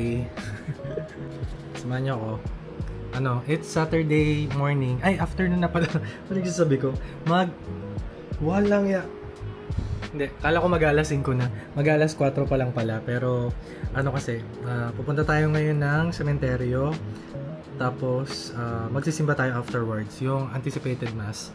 Hi! Samahan niyo ako. It's Saturday morning. Ay, afternoon na pala. Ano sabi ko? Walang ya. Hindi, kala ko mag-alas 5 na. Mag-alas 4 pa lang pala. Pero, kasi, pupunta tayo ngayon ng sementeryo. Tapos, magsisimba tayo afterwards. Yung anticipated mass.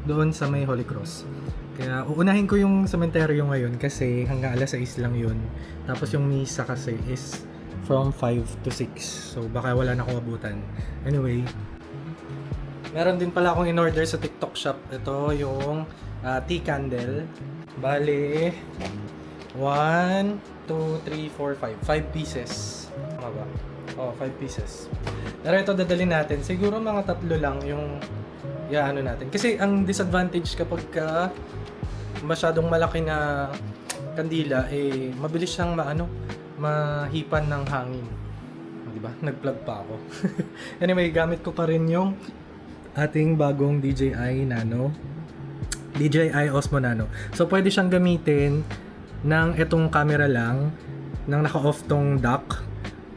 Doon sa may Holy Cross. Kaya, uunahin ko yung sementeryo ngayon kasi hanggang alas 6 lang yun. Tapos yung misa kasi is from 5 to 6. So, baka wala na akong abutan. Anyway, meron din pala akong in-order sa TikTok shop. Ito yung tea candle. Bale, 1, 2, 3, 4, 5. 5 pieces. Tama ba? 5 pieces. Pero ito dadalhin natin. Siguro mga 3 lang yung natin. Kasi ang disadvantage kapag masyadong malaki na kandila, mabilis siyang mahipan ng hangin. Di ba? Nag-plug pa ako. Anyway, gamit ko pa rin yung ating bagong DJI Nano. DJI Osmo Nano. So, pwede siyang gamitin ng itong camera lang, nang naka-off tong dock,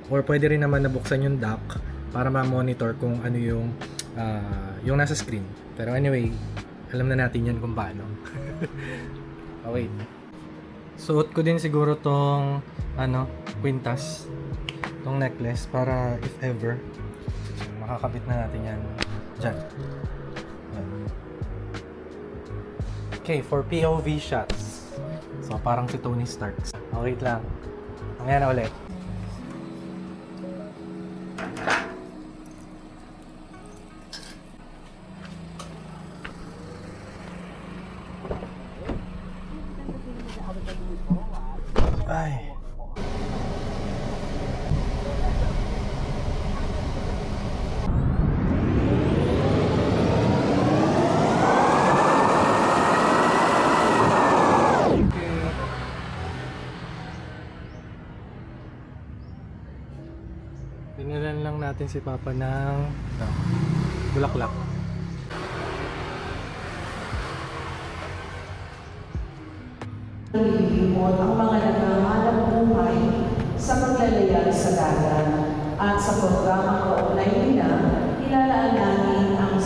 or pwede rin naman nabuksan yung dock para ma-monitor kung ano yung nasa screen. Pero anyway, alam na natin yan kung paano. Wait. Suot ko din siguro tong kwintas, tong necklace para if ever makakabit na natin yan dyan. Okay, for POV shots. So parang si Tony Stark. Wait lang. Mamaya na ulit. Ay. Pinalan lang natin si Papa ng bulaklak. Lilipot ang mga naghahanap buhay sa paglalayag sa dagat at sa programang kaugnay nila, ilalaan natin ang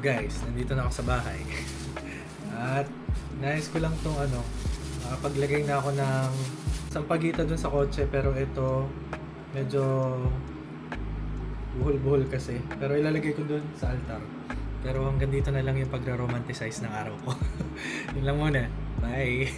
Guys, nandito na ako sa bahay. At nais ko lang tong nakapaglagay na ako ng sampagita dun sa kotse, pero ito medyo buhol-buhol kasi. Pero ilalagay ko dun sa altar. Pero hanggang dito na lang yung pagra-romanticize ng araw ko. Yun lang muna. Bye!